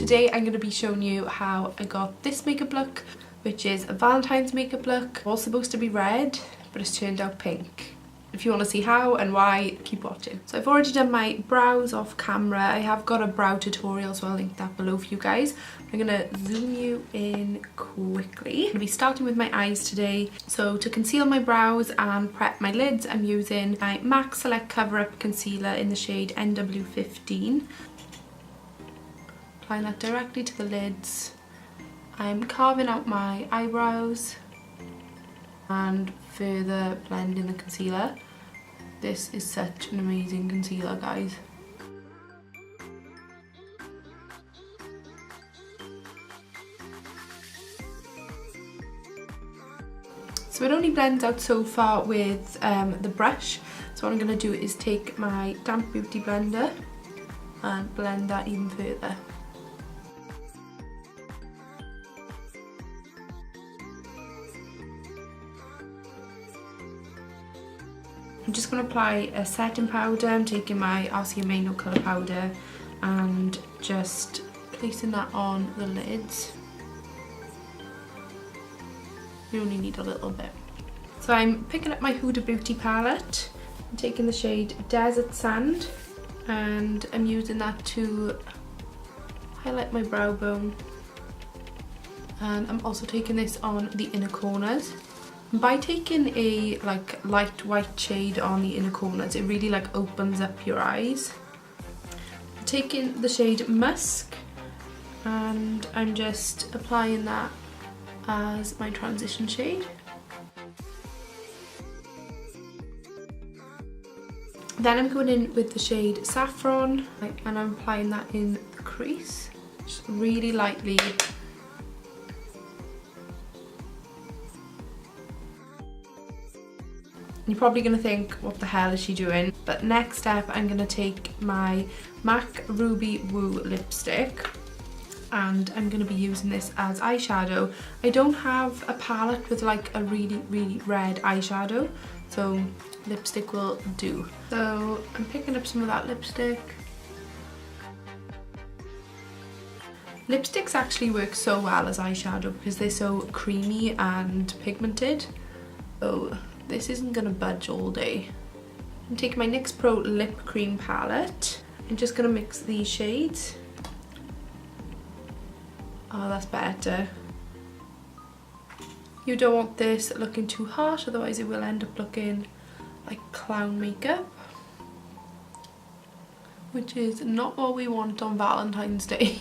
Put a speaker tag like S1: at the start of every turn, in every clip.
S1: today I'm going to be showing you how I got this makeup look, which is a Valentine's makeup look. All supposed to be red, but it's turned out pink. If you want to see how and why, keep watching. So I've already done my brows off camera. I have got a brow tutorial, so I'll link that below for you guys. I'm going to zoom you in quickly. I'm going to be starting with my eyes today. So to conceal my brows and prep my lids, I'm using my MAC Select Cover Up Concealer in the shade NW15. Applying that directly to the lids. I'm carving out my eyebrows and further blending the concealer. This is such an amazing concealer, guys. So it only blends out so far with the brush. So what I'm going to do is take my damp beauty blender and blend that even further. I'm just going to apply a setting powder. I'm taking my RCMA No Colour powder and just placing that on the lids. You only need a little bit. So I'm picking up my Huda Beauty palette. I'm taking the shade Desert Sand and I'm using that to highlight my brow bone. And I'm also taking this on the inner corners. By taking a light white shade on the inner corners, it really opens up your eyes. I'm taking the shade Musk and I'm just applying that as my transition shade. Then I'm going in with the shade Saffron and I'm applying that in the crease, just really lightly. You're probably going to think, what the hell is she doing? But next step, I'm going to take my MAC Ruby Woo lipstick and I'm going to be using this as eyeshadow. I don't have a palette with a really red eyeshadow, so lipstick will do. So I'm picking up some of that lipstick. Lipsticks actually work so well as eyeshadow because they're so creamy and pigmented. Oh. This isn't gonna budge all day. I'm taking my NYX Pro Lip Cream Palette. I'm just gonna mix these shades. Oh, that's better. You don't want this looking too harsh, otherwise it will end up looking like clown makeup, which is not what we want on Valentine's Day.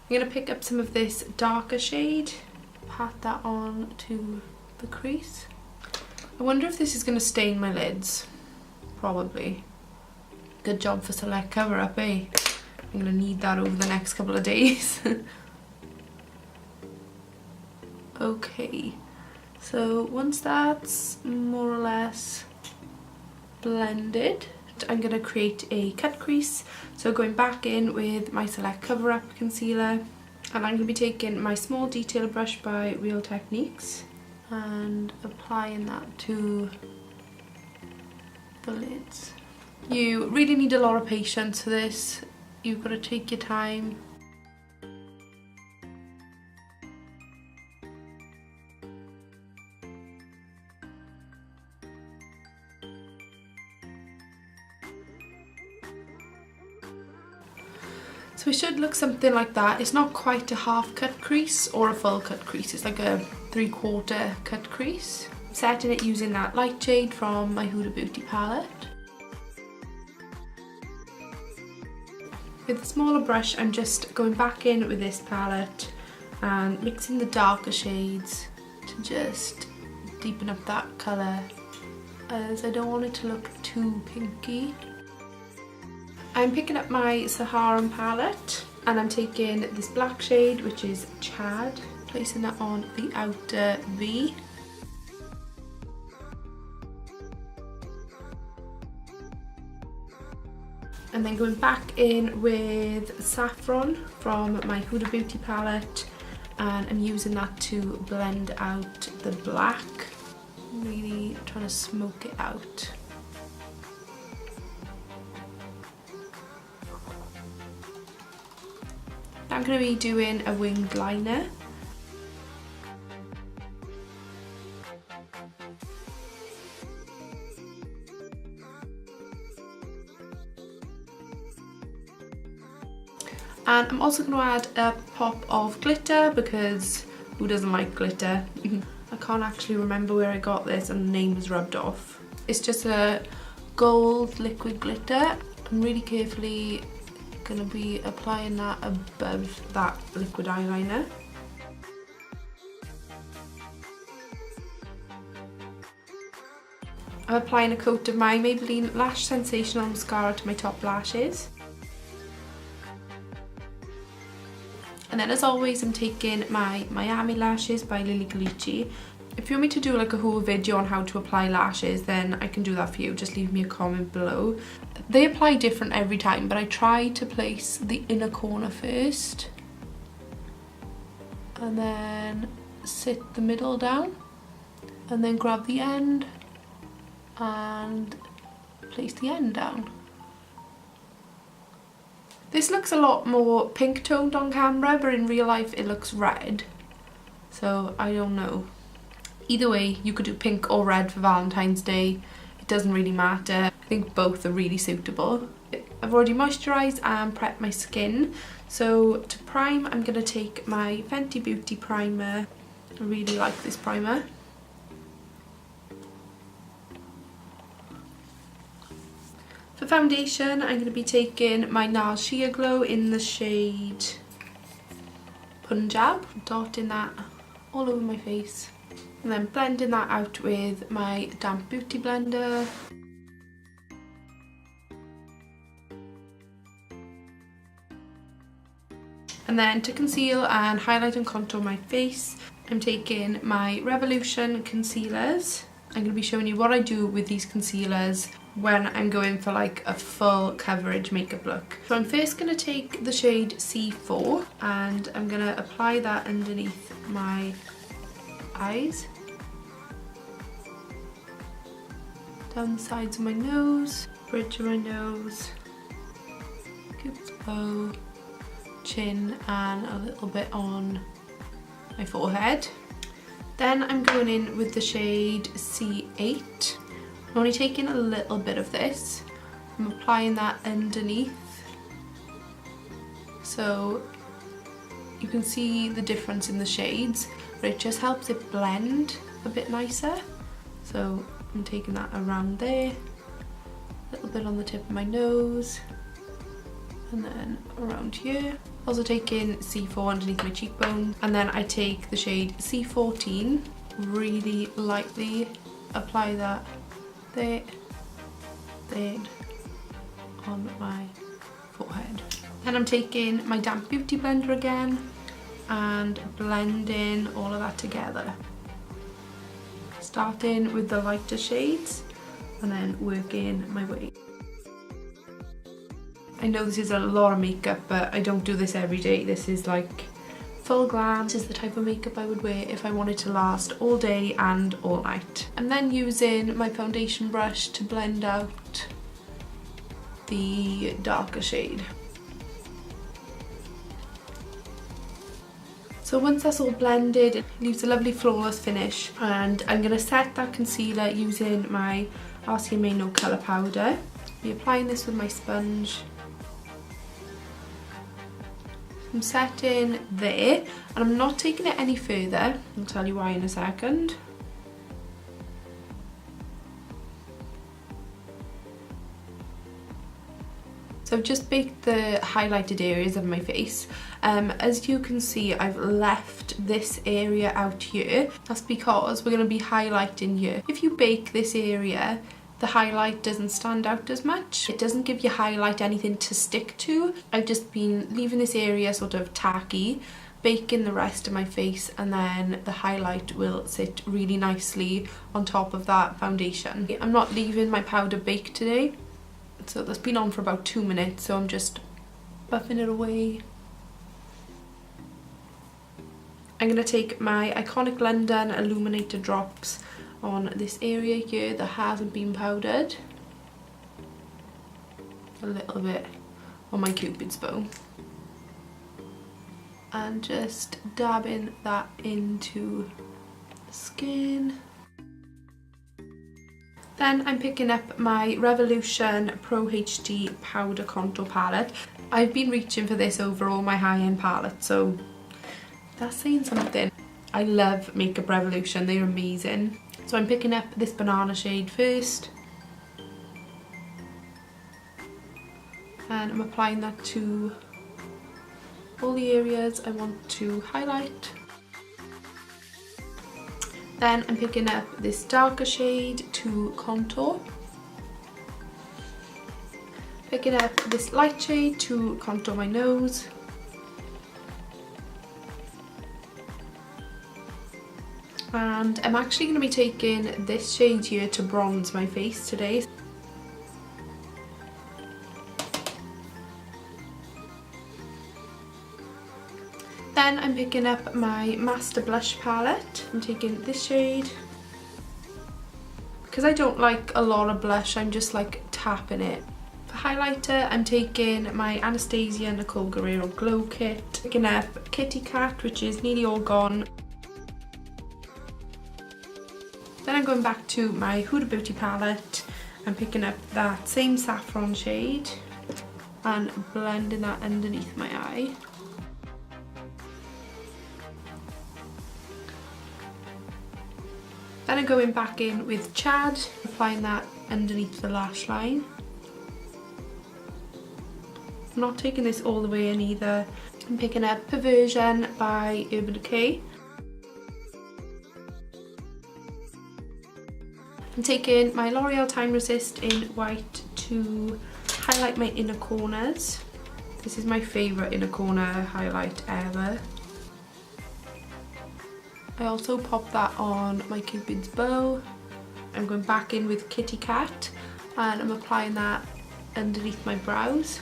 S1: I'm gonna pick up some of this darker shade, pat that on to the crease. I wonder if this is going to stain my lids. Probably. Good job for Select Cover Up, eh? I'm going to need that over the next couple of days. Okay, so once that's more or less blended, I'm going to create a cut crease. So going back in with my Select Cover Up concealer, and I'm going to be taking my small detail brush by Real Techniques and applying that to the lids. You really need a lot of patience for this. You've got to take your time. So it should look something like that. It's not quite a half cut crease or a full cut crease. It's like a 3/4 cut crease. I'm setting it using that light shade from my Huda Beauty palette. With a smaller brush, I'm just going back in with this palette and mixing the darker shades to just deepen up that colour, as I don't want it to look too pinky. I'm picking up my Saharan palette and I'm taking this black shade, which is Chad, placing that on the outer V. And then going back in with Saffron from my Huda Beauty palette, and I'm using that to blend out the black. Really trying to smoke it out. I'm going to be doing a winged liner. And I'm also going to add a pop of glitter because who doesn't like glitter? I can't actually remember where I got this and the name was rubbed off. It's just a gold liquid glitter. I'm really carefully going to be applying that above that liquid eyeliner. I'm applying a coat of my Maybelline Lash Sensational Mascara to my top lashes. And then as always I'm taking my Miami lashes by Lilly. If you want me to do like a whole video on how to apply lashes, then I can do that for you. Just leave me a comment below. They apply different every time, but I try to place the inner corner first. And then sit the middle down. And then grab the end and place the end down. This looks a lot more pink toned on camera, but in real life it looks red. So I don't know. Either way, you could do pink or red for Valentine's Day. It doesn't really matter. I think both are really suitable. I've already moisturised and prepped my skin. So to prime, I'm going to take my Fenty Beauty primer. I really like this primer. For foundation, I'm going to be taking my NARS Sheer Glow in the shade Punjab, dotting that all over my face, and then blending that out with my damp beauty blender. And then to conceal and highlight and contour my face, I'm taking my Revolution concealers. I'm going to be showing you what I do with these concealers when I'm going for like a full coverage makeup look. So I'm first going to take the shade C4 and I'm going to apply that underneath my eyes, down the sides of my nose, bridge of my nose, cupid's bow, chin, and a little bit on my forehead. Then I'm going in with the shade C8. I'm only taking a little bit of this. I'm applying that underneath. So you can see the difference in the shades, but it just helps it blend a bit nicer. So I'm taking that around there, a little bit on the tip of my nose, and then around here. Also taking C4 underneath my cheekbone, and then I take the shade C14, really lightly apply that there, on my forehead. And I'm taking my damp beauty blender again and blending all of that together. Starting with the lighter shades and then working my way. I know this is a lot of makeup, but I don't do this every day. This is like full glam. This is the type of makeup I would wear if I wanted to last all day and all night. I'm then using my foundation brush to blend out the darker shade. So once that's all blended, it leaves a lovely flawless finish, and I'm going to set that concealer using my RCMA No Colour Powder. I'll be applying this with my sponge. I'm setting there, and I'm not taking it any further. I'll tell you why in a second. So I've just baked the highlighted areas of my face. As you can see, I've left this area out here. That's because we're going to be highlighting here. If you bake this area, the highlight doesn't stand out as much. It doesn't give you highlight anything to stick to. I've just been leaving this area sort of tacky, baking the rest of my face, and then the highlight will sit really nicely on top of that foundation. I'm not leaving my powder baked today. So that's been on for about 2 minutes, so I'm just buffing it away. I'm going to take my Iconic London Illuminator drops on this area here that hasn't been powdered. A little bit on my cupid's bow. and just dabbing that into the skin. Then I'm picking up my Revolution Pro HD Powder Contour Palette. I've been reaching for this over all my high-end palettes, so that's saying something. I love Makeup Revolution, they're amazing. So I'm picking up this banana shade first. And I'm applying that to all the areas I want to highlight. Then I'm picking up this darker shade to contour. Picking up this light shade to contour my nose. And I'm actually going to be taking this shade here to bronze my face today. Then I'm picking up my Master Blush palette. I'm taking this shade. Because I don't like a lot of blush, I'm just like tapping it. For highlighter, I'm taking my Anastasia Nicole Guerrero Glow Kit. Picking up Kitty Cat, which is nearly all gone. Then I'm going back to my Huda Beauty palette. I'm picking up that same saffron shade and blending that underneath my eye. Then I'm going back in with Chad, applying that underneath the lash line. I'm not taking this all the way in either. I'm picking up Perversion by Urban Decay. I'm taking my L'Oreal Time Resist in white to highlight my inner corners. This is my favourite inner corner highlight ever. I also popped that on my Cupid's bow. I'm going back in with Kitty Cat and I'm applying that underneath my brows.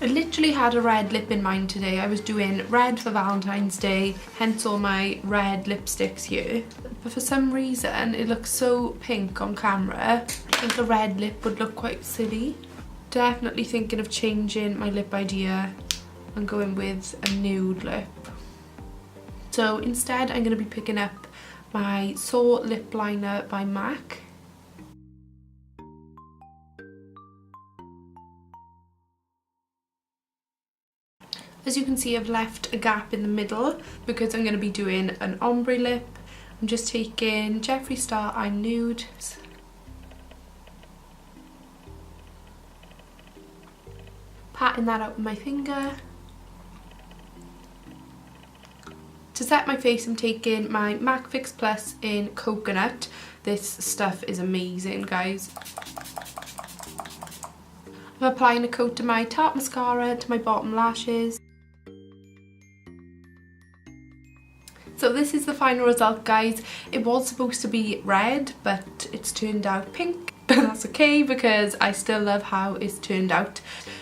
S1: I literally had a red lip in mind today. I was doing red for Valentine's Day, hence all my red lipsticks here. But for some reason it looks so pink on camera. I think a red lip would look quite silly. Definitely thinking of changing my lip idea and going with a nude lip. So instead I'm going to be picking up my Soar Lip Liner by MAC. As you can see, I've left a gap in the middle because I'm going to be doing an ombre lip. I'm just taking Jeffree Star I'm Nude. Patting that out with my finger. To set my face, I'm taking my MAC Fix Plus in Coconut. This stuff is amazing, guys. I'm applying a coat of my Tarte mascara to my bottom lashes. So this is the final result, guys. It was supposed to be red, but it's turned out pink. But that's okay because I still love how it's turned out.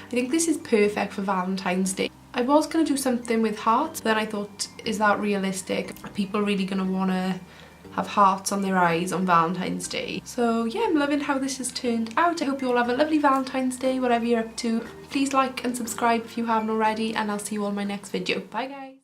S1: I think this is perfect for Valentine's Day. I was going to do something with hearts, but then I thought, is that realistic? Are people really going to want to have hearts on their eyes on Valentine's Day? So yeah, I'm loving how this has turned out. I hope you all have a lovely Valentine's Day, whatever you're up to. Please like and subscribe if you haven't already, and I'll see you all in my next video. Bye guys!